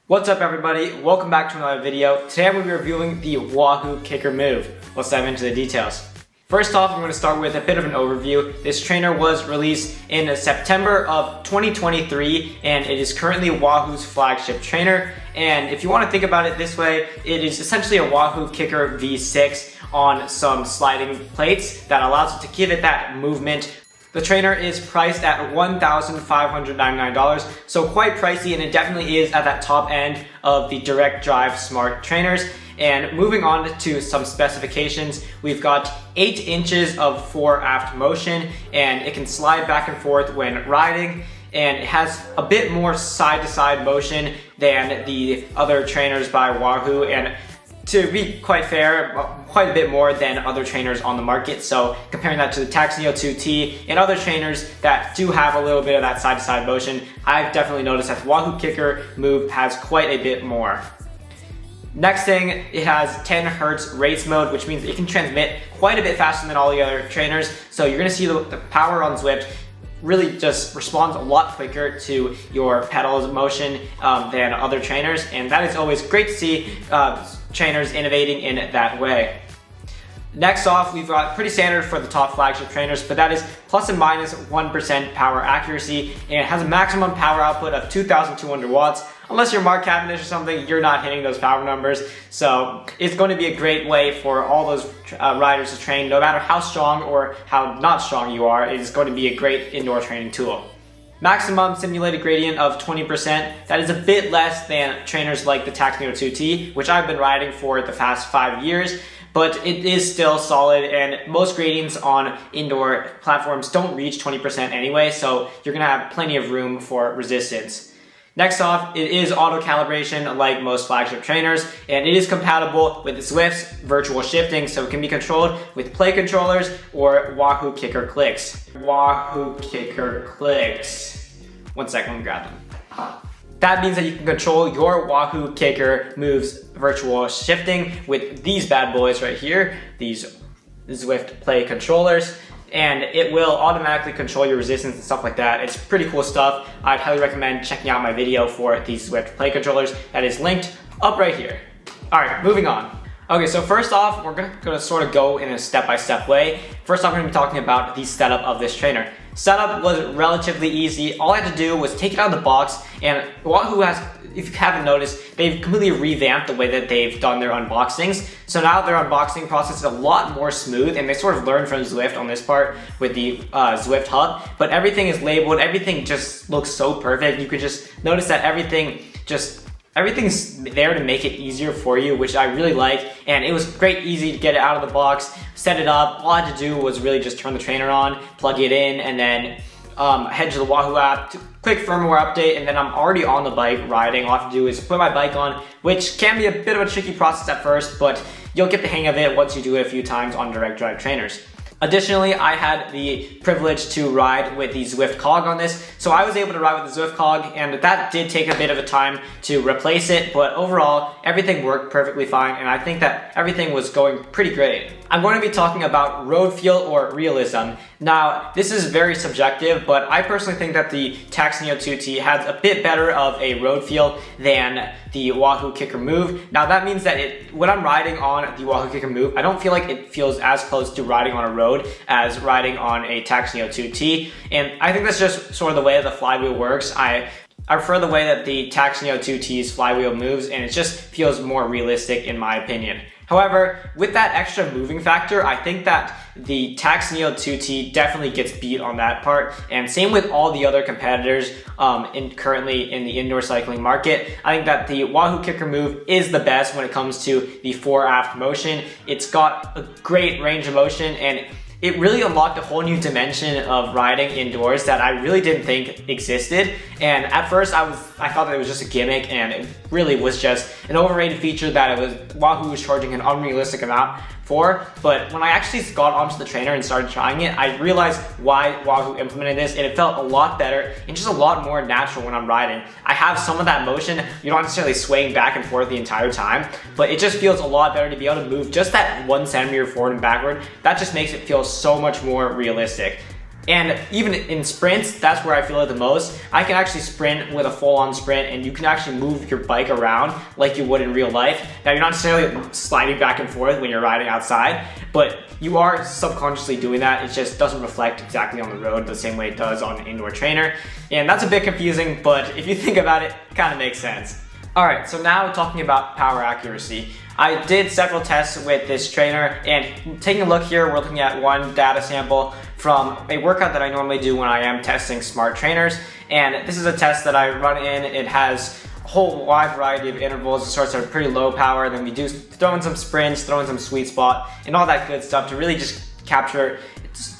What's up everybody, welcome back to another video. Today I'm going to be reviewing the Wahoo KICKR Move. Let's dive into the details. First off, I'm going to start with a bit of an overview. This trainer was released in September of 2023 and it is currently Wahoo's flagship trainer. And if you want to think about it this way, it is essentially a Wahoo KICKR V6 on some sliding plates that allows it to give it that movement. The trainer is priced at $1,599, so quite pricey, and it definitely is at that top end of the direct drive smart trainers. And moving on to some specifications, we've got 8 inches of fore aft motion, and it can slide back and forth when riding, and it has a bit more side to side motion than the other trainers by Wahoo, and to be quite fair, quite a bit more than other trainers on the market. So comparing that to the Tacx Neo 2T and other trainers that do have a little bit of that side-to-side motion, I've definitely noticed that the Wahoo KICKR Move has quite a bit more. Next thing, it has 10 Hertz race mode, which means it can transmit quite a bit faster than all the other trainers. So you're gonna see the power on Zwift really just responds a lot quicker to your pedals motion than other trainers, and that is always great to see trainers innovating in that way. Next off, we've got pretty standard for the top flagship trainers, but that is plus and minus 1% power accuracy, and it has a maximum power output of 2,200 watts. Unless you're Mark Cavendish or something, you're not hitting those power numbers. So it's going to be a great way for all those riders to train. No matter how strong or how not strong you are, it is going to be a great indoor training tool. Maximum simulated gradient of 20%. That is a bit less than trainers like the Tacx Neo 2T, which I've been riding for the past 5 years, but it is still solid, and most gradients on indoor platforms don't reach 20% anyway, so you're gonna have plenty of room for resistance. Next off, it is auto calibration like most flagship trainers, and it is compatible with Zwift's virtual shifting, so it can be controlled with play controllers or Wahoo KICKR clicks. Wahoo KICKR clicks. One second, let me grab them. That means that you can control your Wahoo KICKR Move's virtual shifting with these bad boys right here, these Zwift play controllers, and it will automatically control your resistance and stuff like that. It's pretty cool stuff. I'd highly recommend checking out my video for these Zwift play controllers that is linked up right here. All right, moving on. Okay, so first off, we're gonna sort of go in a step-by-step way. First off, we're gonna be talking about the setup of this trainer. Setup was relatively easy. All I had to do was take it out of the box, and Wahoo has, if you haven't noticed, they've completely revamped the way that they've done their unboxings. So now their unboxing process is a lot more smooth, and they sort of learned from Zwift on this part with the Zwift hub, but everything is labeled, everything just looks so perfect. You can just notice that everything's there to make it easier for you, which I really like, and it was great, easy to get it out of the box, set it up. All I had to do was really just turn the trainer on, plug it in, and then head to the Wahoo app, quick firmware update, and then I'm already on the bike riding. All I have to do is put my bike on, which can be a bit of a tricky process at first, but you'll get the hang of it once you do it a few times on direct drive trainers. Additionally, I had the privilege to ride with the Zwift cog on this, so I was able to ride with the Zwift cog, and that did take a bit of a time to replace it, but overall, everything worked perfectly fine, and I think that everything was going pretty great. I'm going to be talking about road feel or realism. Now, this is very subjective, but I personally think that the Tacx Neo 2T has a bit better of a road feel than the Wahoo KICKR Move. Now, that means that when I'm riding on the Wahoo KICKR Move, I don't feel like it feels as close to riding on a road as riding on a Tacx Neo 2T, and I think that's just sort of the way that the flywheel works. I prefer the way that the Tacx Neo 2T's flywheel moves, and it just feels more realistic in my opinion. However, with that extra moving factor, I think that the Tacx Neo 2T definitely gets beat on that part, and same with all the other competitors currently in the indoor cycling market. I think that the Wahoo KICKR Move is the best when it comes to the fore aft motion. It's got a great range of motion, and it really unlocked a whole new dimension of riding indoors that I really didn't think existed. And at first I thought that it was just a gimmick, and it really was just an overrated feature that Wahoo was charging an unrealistic amount for. But when I actually got onto the trainer and started trying it, I realized why Wahoo implemented this, and it felt a lot better and just a lot more natural when I'm riding. I have some of that motion. You're not necessarily swaying back and forth the entire time, but it just feels a lot better to be able to move just that 1 centimeter forward and backward. That just makes it feel so much more realistic. And even in sprints, that's where I feel it the most. I can actually sprint with a full-on sprint, and you can actually move your bike around like you would in real life. Now, you're not necessarily sliding back and forth when you're riding outside, but you are subconsciously doing that. It just doesn't reflect exactly on the road the same way it does on an indoor trainer. And that's a bit confusing, but if you think about it, it kind of makes sense. All right, so now talking about power accuracy. I did several tests with this trainer, and taking a look here, we're looking at one data sample from a workout that I normally do when I am testing smart trainers. And this is a test that I run in. It has a whole wide variety of intervals. It starts at pretty low power, then we do throw in some sprints, throw in some sweet spot, and all that good stuff to really just capture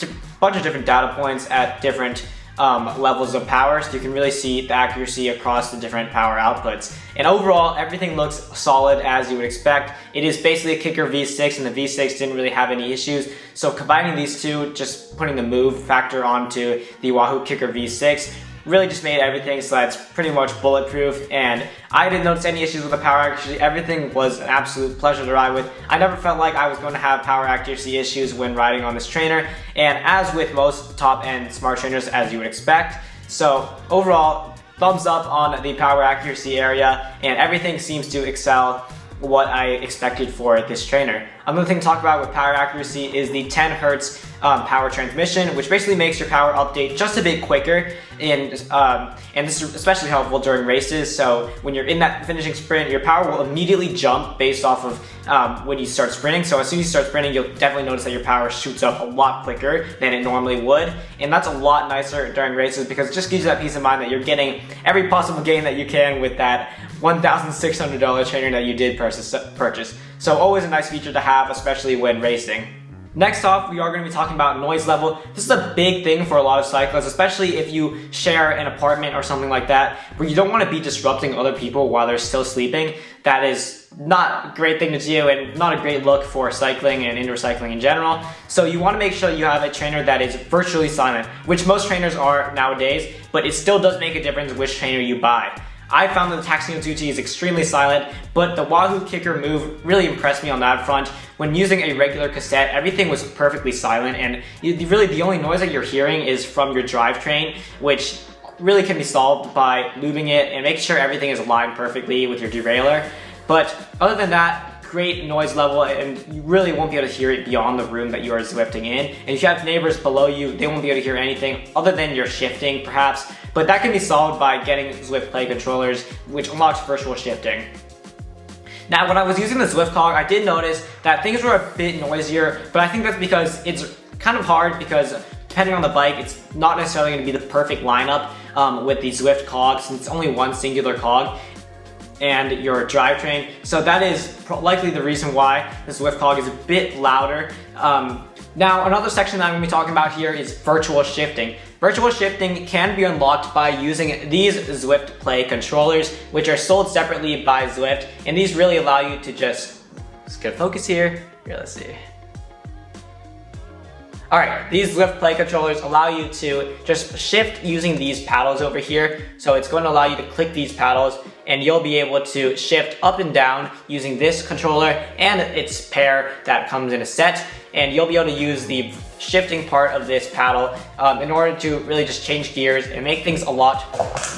a bunch of different data points at different levels of power, so you can really see the accuracy across the different power outputs. And overall, everything looks solid as you would expect. It is basically a KICKR V6, and the V6 didn't really have any issues. So combining these two, just putting the move factor onto the Wahoo KICKR V6, really just made everything so that's pretty much bulletproof, and I didn't notice any issues with the power accuracy. Everything was an absolute pleasure to ride with. I never felt like I was going to have power accuracy issues when riding on this trainer, and as with most top-end smart trainers, as you would expect. So overall, thumbs up on the power accuracy area, and everything seems to excel what I expected for this trainer. Another thing to talk about with power accuracy is the 10 Hertz power transmission, which basically makes your power update just a bit quicker, and this is especially helpful during races. So when you're in that finishing sprint, your power will immediately jump based off of when you start sprinting. So as soon as you start sprinting, you'll definitely notice that your power shoots up a lot quicker than it normally would, and that's a lot nicer during races because it just gives you that peace of mind that you're getting every possible gain that you can with that $1,600 trainer that you did purchase. So always a nice feature to have, especially when racing. Next off, we are going to be talking about noise level. This is a big thing for a lot of cyclists, especially if you share an apartment or something like that, where you don't want to be disrupting other people while they're still sleeping. That is not a great thing to do and not a great look for cycling and indoor cycling in general. So you want to make sure you have a trainer that is virtually silent, which most trainers are nowadays, but it still does make a difference which trainer you buy. I found that the Taxino 2T is extremely silent, but the Wahoo KICKR Move really impressed me on that front. When using a regular cassette, everything was perfectly silent, and really the only noise that you're hearing is from your drivetrain, which really can be solved by lubing it and making sure everything is aligned perfectly with your derailleur. But other than that, great noise level, and you really won't be able to hear it beyond the room that you are Zwifting in. And if you have neighbors below you, they won't be able to hear anything other than your shifting perhaps, but that can be solved by getting Zwift Play controllers, which unlocks virtual shifting. Now, when I was using the Zwift cog, I did notice that things were a bit noisier, but I think that's because it's kind of hard because depending on the bike, it's not necessarily going to be the perfect lineup with the Zwift cog, since it's only one singular cog and your drivetrain. So that is likely the reason why the Zwift cog is a bit louder. Now, another section that I'm going to be talking about here is virtual shifting. Virtual shifting can be unlocked by using these Zwift Play controllers, which are sold separately by Zwift, and these really allow you to just get focus here. Let's see. Alright, these Zwift Play controllers allow you to just shift using these paddles over here. So it's going to allow you to click these paddles, and you'll be able to shift up and down using this controller and its pair that comes in a set. And you'll be able to use the shifting part of this paddle in order to really just change gears and make things a lot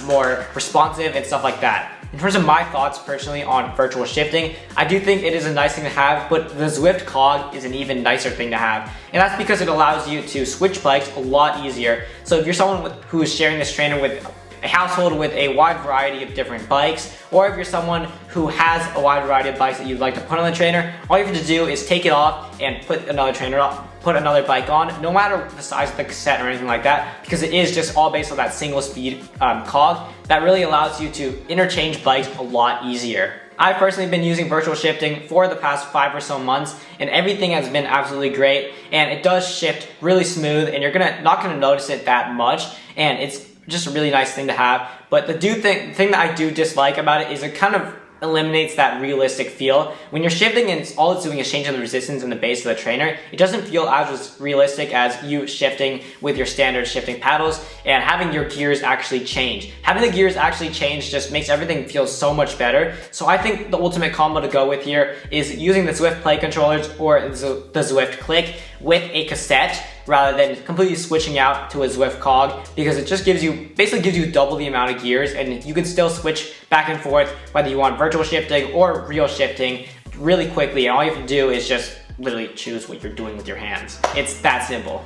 more responsive and stuff like that. In terms of my thoughts personally on virtual shifting, I do think it is a nice thing to have, but the Zwift cog is an even nicer thing to have. And that's because it allows you to switch bikes a lot easier. So if you're someone who is sharing this trainer with a household with a wide variety of different bikes, or if you're someone who has a wide variety of bikes that you'd like to put on the trainer, all you have to do is take it off and put another bike on, no matter the size of the cassette or anything like that, because it is just all based on that single speed cog that really allows you to interchange bikes a lot easier. I've personally been using virtual shifting for the past 5 or so months, and everything has been absolutely great, and it does shift really smooth, and you're not gonna notice it that much, and it's just a really nice thing to have. But the thing that I do dislike about it is it kind of eliminates that realistic feel. When you're shifting and all it's doing is changing the resistance in the base of the trainer, it doesn't feel as realistic as you shifting with your standard shifting paddles and having your gears actually change. Having the gears actually change just makes everything feel so much better. So I think the ultimate combo to go with here is using the Zwift Play controllers or the Zwift Click with a cassette, rather than completely switching out to a Zwift cog, because it just basically gives you double the amount of gears, and you can still switch back and forth whether you want virtual shifting or real shifting really quickly, and all you have to do is just literally choose what you're doing with your hands. It's that simple.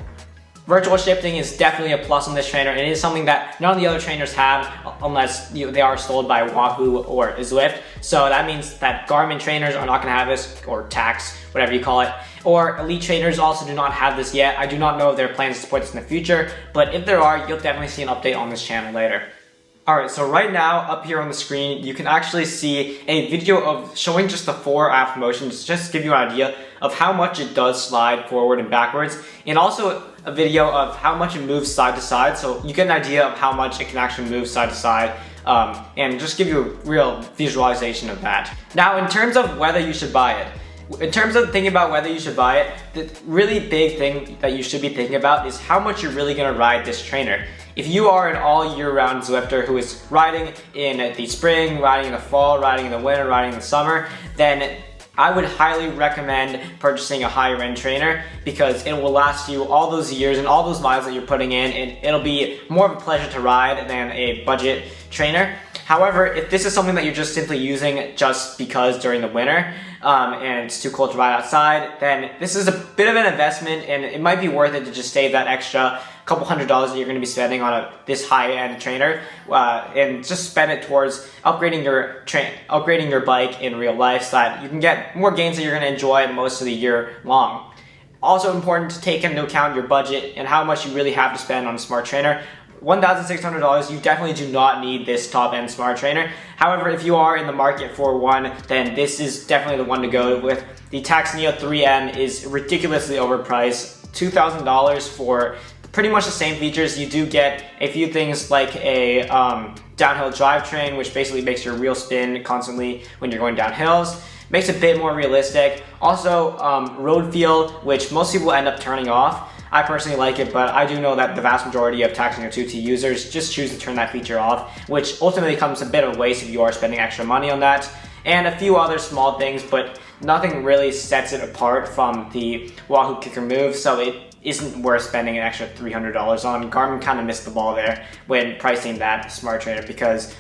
Virtual shifting is definitely a plus on this trainer, and it is something that none of the other trainers have unless they are sold by Wahoo or Zwift. So that means that Garmin trainers are not going to have this, or Tax, whatever you call it. Or Elite trainers also do not have this yet. I do not know if there are plans to support this in the future, but if there are, you'll definitely see an update on this channel later. Alright, so right now, up here on the screen, you can actually see a video of showing just the 4 aft motions, just to give you an idea of how much it does slide forward and backwards, and also a video of how much it moves side to side, so you get an idea of how much it can actually move side to side, and just give you a real visualization of that. Now, in terms of whether you should buy it, in terms of thinking about whether you should buy it, the really big thing that you should be thinking about is how much you're really going to ride this trainer. If you are an all year round Zwifter who is riding in the spring, riding in the fall, riding in the winter, riding in the summer, then I would highly recommend purchasing a higher end trainer, because it will last you all those years and all those miles that you're putting in, and it'll be more of a pleasure to ride than a budget trainer. However, if this is something that you're just simply using just because during the winter and it's too cold to ride outside, then this is a bit of an investment, and it might be worth it to just save that extra couple $100s that you're going to be spending on this high-end trainer, and just spend it towards upgrading your bike in real life, so that you can get more gains that you're going to enjoy most of the year long. Also important to take into account your budget and how much you really have to spend on a smart trainer. $1,600, you definitely do not need this top-end smart trainer. However, if you are in the market for one, then this is definitely the one to go with. The Tacx Neo 3M is ridiculously overpriced, $2,000 for pretty much the same features. You do get a few things like a downhill drivetrain, which basically makes your wheel spin constantly when you're going down hills. Makes it a bit more realistic. Also, road feel, which most people end up turning off. I personally like it, but I do know that the vast majority of Tacx Neo 2T users just choose to turn that feature off, which ultimately becomes a bit of a waste if you are spending extra money on that. And a few other small things, but nothing really sets it apart from the Wahoo KICKR Move, so it isn't worth spending an extra $300 on. Garmin kind of missed the ball there when pricing that smart trainer, because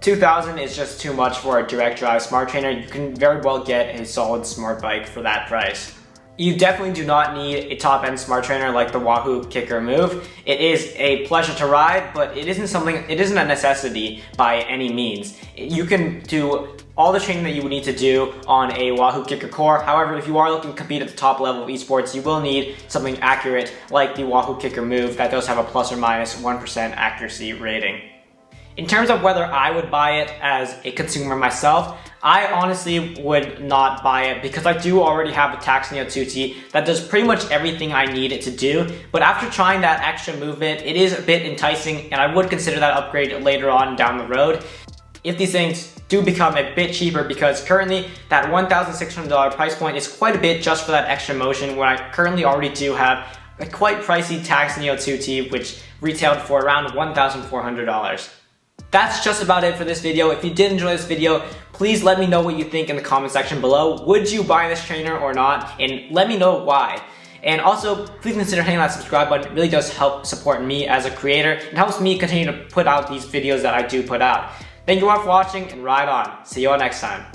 $2,000 is just too much for a direct drive smart trainer. You can very well get a solid smart bike for that price. You definitely do not need a top-end smart trainer like the Wahoo KICKR Move. It is a pleasure to ride, but it isn't a necessity by any means. You can do all the training that you would need to do on a Wahoo KICKR Core. However, if you are looking to compete at the top level of esports, you will need something accurate like the Wahoo KICKR Move that does have a plus or minus 1% accuracy rating. In terms of whether I would buy it as a consumer myself, I honestly would not buy it, because I do already have a Tacx Neo 2T that does pretty much everything I need it to do. But after trying that extra movement, it is a bit enticing, and I would consider that upgrade later on down the road if these things do become a bit cheaper, because currently that $1,600 price point is quite a bit just for that extra motion, when I currently already do have a quite pricey Tacx Neo 2T, which retailed for around $1,400. That's just about it for this video. If you did enjoy this video, please let me know what you think in the comment section below. Would you buy this trainer or not? And let me know why. And also, please consider hitting that subscribe button. It really does help support me as a creator and helps me continue to put out these videos that I do put out. Thank you all for watching, and ride on. See you all next time.